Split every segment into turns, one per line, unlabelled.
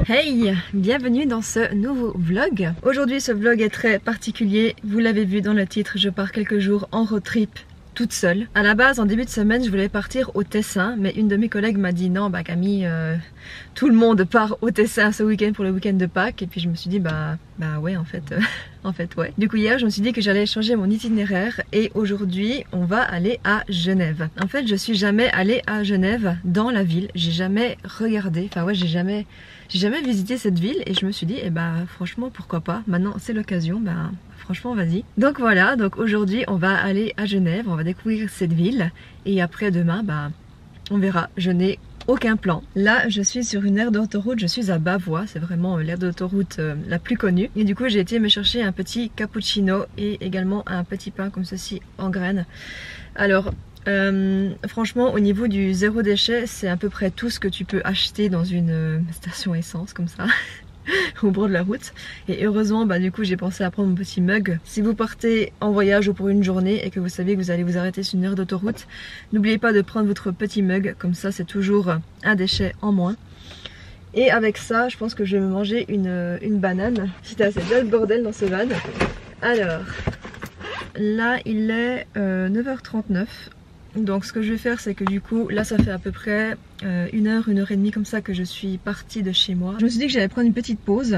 Hey, bienvenue dans ce nouveau vlog. Aujourd'hui ce vlog est très particulier, vous l'avez vu dans le titre, je pars quelques jours en road trip toute seule. À la base, en début de semaine, je voulais partir au Tessin, mais une de mes collègues m'a dit non, bah Camille, tout le monde part au Tessin ce week-end pour le week-end de Pâques. Et puis je me suis dit bah ouais en fait, ouais. Du coup hier, je me suis dit que j'allais changer mon itinéraire et aujourd'hui, on va aller à Genève. En fait, je suis jamais allée à Genève dans la ville, j'ai jamais regardé, enfin ouais, j'ai jamais visité cette ville et je me suis dit, eh bah franchement pourquoi pas, maintenant c'est l'occasion, bah franchement vas-y. Donc voilà, donc aujourd'hui on va aller à Genève, on va découvrir cette ville et après demain, bah on verra, je n'ai aucun plan. Là je suis sur une aire d'autoroute, je suis à Bavois, c'est vraiment l'aire d'autoroute la plus connue. Et du coup j'ai été me chercher un petit cappuccino et également un petit pain comme ceci en graines. Alors franchement au niveau du zéro déchet c'est à peu près tout ce que tu peux acheter dans une station essence comme ça au bord de la route. Et heureusement bah du coup j'ai pensé à prendre mon petit mug. Si vous partez en voyage ou pour une journée et que vous savez que vous allez vous arrêter sur une aire d'autoroute, n'oubliez pas de prendre votre petit mug, comme ça c'est toujours un déchet en moins. Et avec ça je pense que je vais me manger une banane. Putain c'est déjà le bordel dans ce van. Alors là il est 9h39. Donc ce que je vais faire c'est que du coup là ça fait à peu près 1h et demie comme ça que je suis partie de chez moi. Je me suis dit que j'allais prendre une petite pause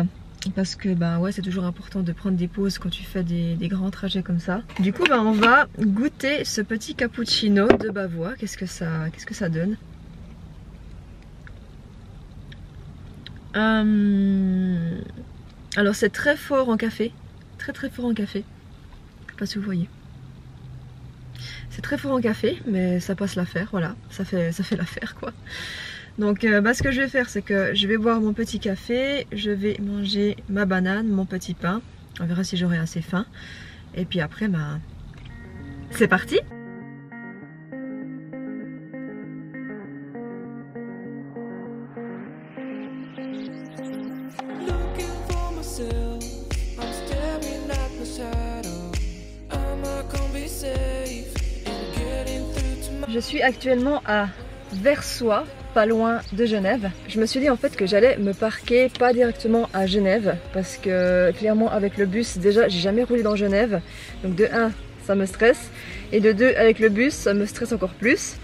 parce que bah ouais c'est toujours important de prendre des pauses quand tu fais des grands trajets comme ça. Du coup bah on va goûter ce petit cappuccino de Bavois. Qu'est-ce que ça donne? Alors c'est très fort en café, très fort en café. Je sais pas si vous voyez. C'est très fort en café, mais ça passe l'affaire, voilà, ça fait l'affaire quoi. Donc bah, ce que je vais faire, c'est que je vais boire mon petit café, je vais manger ma banane, mon petit pain, on verra si j'aurai assez faim. Et puis après, bah, c'est parti! Je suis actuellement à Versoix, pas loin de Genève. Je me suis dit en fait que j'allais me parquer pas directement à Genève parce que clairement avec le bus, déjà j'ai jamais roulé dans Genève. Donc de 1 ça me stresse et de 2 avec le bus ça me stresse encore plus.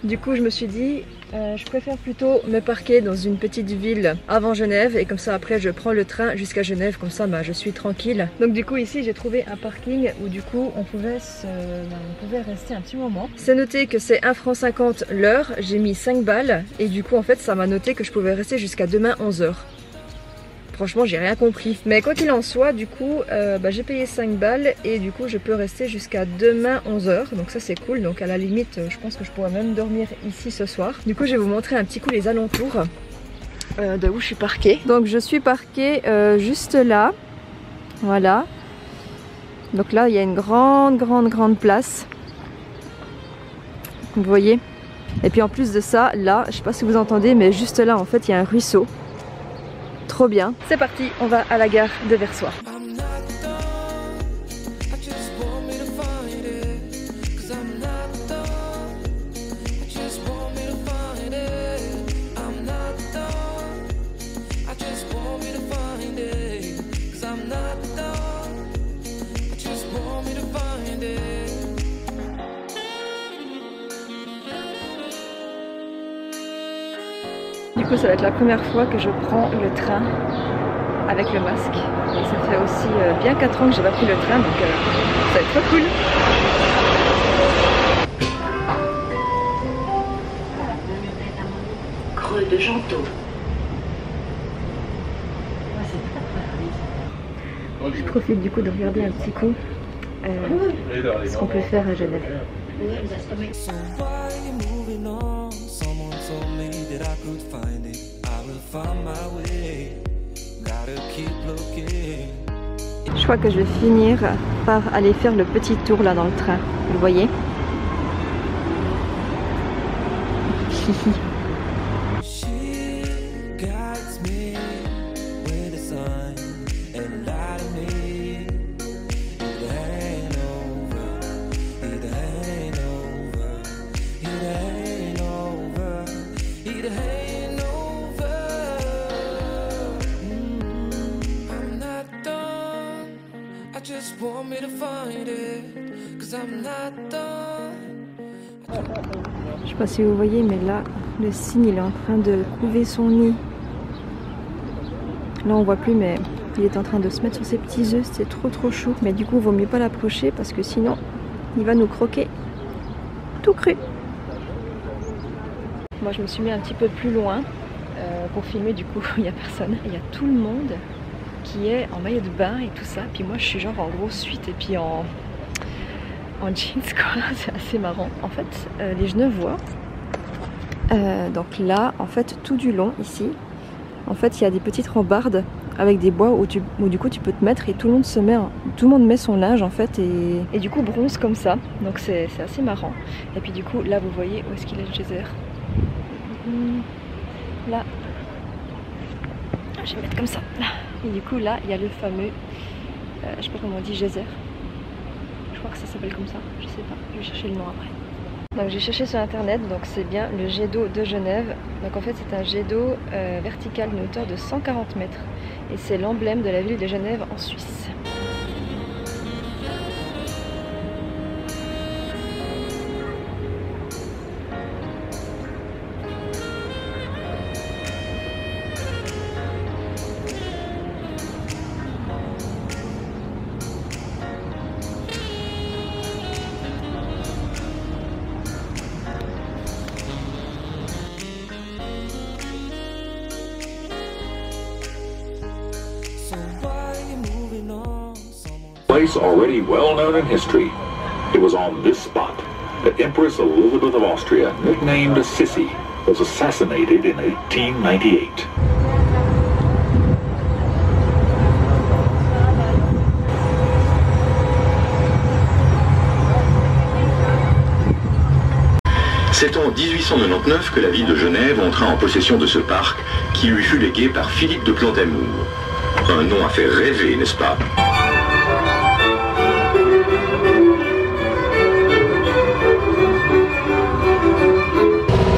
Du coup je me suis dit je préfère plutôt me parquer dans une petite ville avant Genève et comme ça après je prends le train jusqu'à Genève, comme ça bah, je suis tranquille. Donc du coup ici j'ai trouvé un parking où du coup on pouvait rester un petit moment. C'est noté que c'est 1,50 € l'heure, j'ai mis 5 balles et du coup en fait ça m'a noté que je pouvais rester jusqu'à demain 11 h. Franchement j'ai rien compris. Mais quoi qu'il en soit du coup bah, j'ai payé 5 balles et du coup je peux rester jusqu'à demain 11 h. Donc ça c'est cool. Donc à la limite je pense que je pourrais même dormir ici ce soir. Du coup je vais vous montrer un petit coup les alentours de où je suis parquée. Donc je suis parquée juste là. Voilà. Donc là il y a une grande place. Vous voyez. Et puis en plus de ça là, je sais pas si vous entendez mais juste là en fait il y a un ruisseau. Trop bien. C'est parti, on va à la gare de Versoix. Du coup ça va être la première fois que je prends le train avec le masque et ça fait aussi bien 4 ans que j'ai pas pris le train donc ça va être trop cool.
Creux de Gentot.
Je profite du coup de regarder un petit coup ce qu'on peut faire à Genève. Je crois que je vais finir par aller faire le petit tour là dans le train, vous le voyez. Je sais pas si vous voyez, mais là, le cygne il est en train de couver son nid. Là on voit plus, mais il est en train de se mettre sur ses petits œufs, c'est trop chou. Mais du coup, il vaut mieux pas l'approcher parce que sinon, il va nous croquer tout cru. Moi je me suis mis un petit peu plus loin pour filmer, du coup il n'y a personne. Il y a tout le monde qui est en maillot de bain et tout ça. Puis moi je suis genre en grosse suite et puis en jeans quoi, c'est assez marrant. En fait les Genevois, donc là en fait tout du long ici, en fait il y a des petites rambardes avec des bois où du coup tu peux te mettre et tout le monde met son linge en fait et du coup bronze comme ça. Donc c'est assez marrant. Et puis du coup là vous voyez où est-ce qu'il est le geyser. Là, je vais mettre comme ça. Et du coup là il y a le fameux, je sais pas comment on dit, geyser. Je crois que ça s'appelle comme ça, je sais pas, je vais chercher le nom après. Donc j'ai cherché sur internet, donc c'est bien le jet d'eau de Genève. Donc en fait c'est un jet d'eau vertical d'une hauteur de 140 mètres. Et c'est l'emblème de la ville de Genève en Suisse.
Place already well known in history. It was on this spot that Empress Elizabeth of Austria, nicknamed Sissy, was assassinated in 1898.
C'est en 1899 que la ville de Genève entra en possession de ce parc qui lui fut légué par Philippe de Plantamour. Un nom à faire rêver, n'est-ce pas?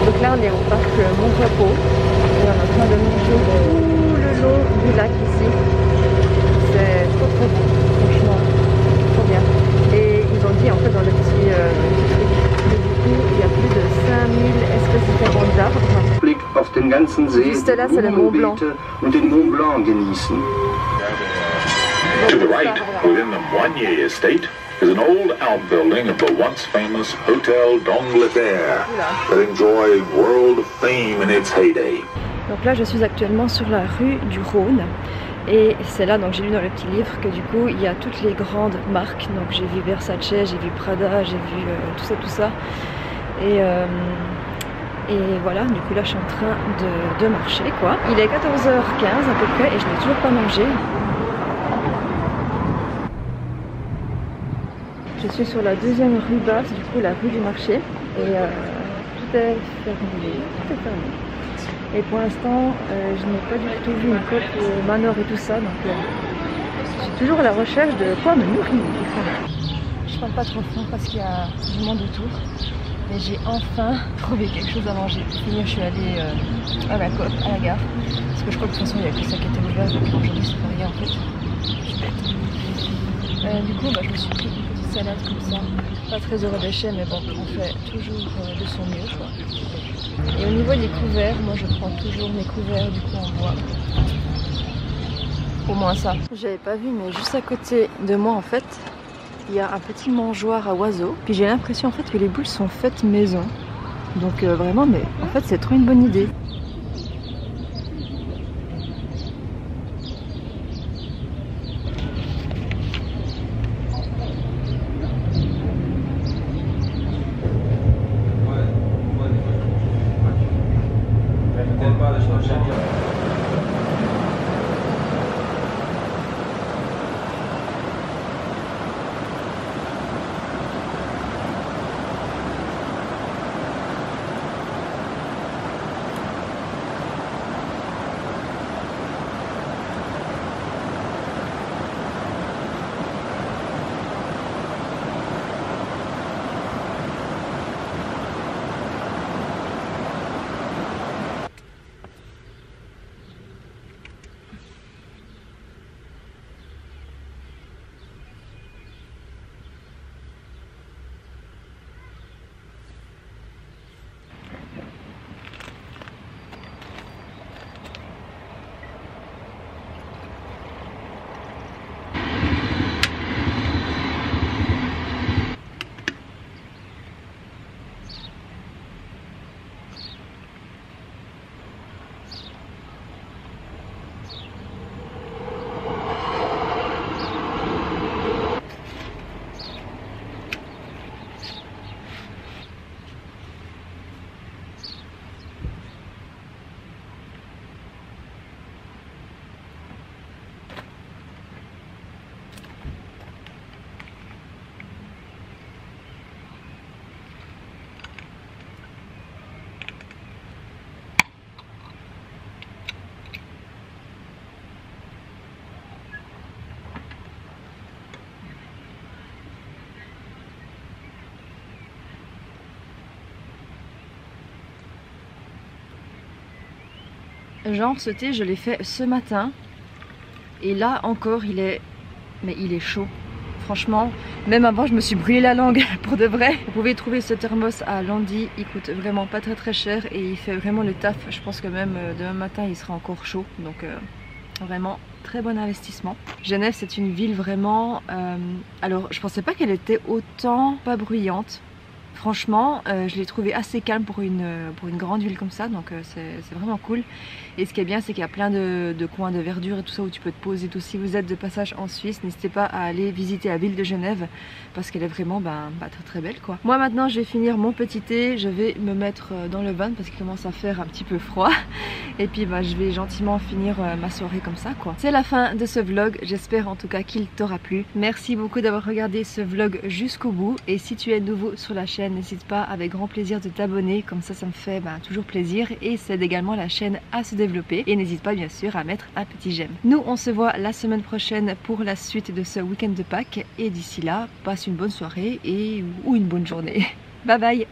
Donc là on est au parc Montrepos et on est en train de manger tout le long du lac ici. C'est trop beau, franchement, trop bien. Et ils ont dit en fait dans le petit truc que du coup il y a plus de 5000 espèces différentes d'arbres.
Blick auf den ganzen See,
Juste là c'est le Mont Blanc.
und den Mont Blanc genießen.
To the right, within the Moigné estate, is an old outbuilding of the once famous Hotel d'Angleterre that enjoyed world fame in its heyday.
Donc là je suis actuellement sur la rue du Rhône et c'est là, donc j'ai lu dans le petit livre que du coup il y a toutes les grandes marques. Donc j'ai vu Versace, j'ai vu Prada, j'ai vu tout ça et voilà, du coup là je suis en train de marcher quoi. Il est 14h15 à peu près et je n'ai toujours pas mangé. Je suis sur la deuxième rue basse, du coup la rue du marché, et tout est fermé, Et pour l'instant, je n'ai pas du tout vu une côte Manor et tout ça, donc je suis toujours à la recherche de quoi me nourrir. Je parle pas trop fort parce qu'il y a du monde autour, mais j'ai enfin trouvé quelque chose à manger. Pour finir, je suis allée à la côte, à la gare, parce que je crois que de toute façon il n'y a que ça qui était ouvert, donc aujourd'hui c'est pas rien en fait. Je suis bête. Du coup, je me suis pris une petite salade comme ça, pas très heureux déchet, mais bon, on fait toujours de son mieux quoi. Et au niveau des couverts, moi je prends toujours mes couverts du coup en bois. Au moins ça. J'avais pas vu, mais juste à côté de moi en fait, il y a un petit mangeoire à oiseaux. Puis j'ai l'impression en fait que les boules sont faites maison. Donc vraiment, mais en fait c'est trop une bonne idée. Genre ce thé je l'ai fait ce matin et là encore il est chaud. Franchement, même avant je me suis brûlé la langue pour de vrai. Vous pouvez trouver ce thermos à Landy, il coûte vraiment pas très cher et il fait vraiment le taf. Je pense que même demain matin il sera encore chaud, donc vraiment très bon investissement. Genève c'est une ville vraiment, alors je pensais pas qu'elle était autant pas bruyante. Franchement, je l'ai trouvé assez calme pour une grande ville comme ça, donc c'est vraiment cool. Et ce qui est bien, c'est qu'il y a plein de coins de verdure et tout ça où tu peux te poser. Tout. Si vous êtes de passage en Suisse, n'hésitez pas à aller visiter la ville de Genève parce qu'elle est vraiment très belle quoi. Moi maintenant, je vais finir mon petit thé, je vais me mettre dans le van parce qu'il commence à faire un petit peu froid. Et puis je vais gentiment finir ma soirée comme ça quoi. C'est la fin de ce vlog, j'espère en tout cas qu'il t'aura plu. Merci beaucoup d'avoir regardé ce vlog jusqu'au bout. Et si tu es nouveau sur la chaîne, n'hésite pas avec grand plaisir de t'abonner, comme ça me fait toujours plaisir et ça aide également la chaîne à se développer. Et n'hésite pas bien sûr à mettre un petit j'aime. Nous on se voit la semaine prochaine pour la suite de ce week-end de Pâques et d'ici là passe une bonne soirée ou une bonne journée. Bye bye.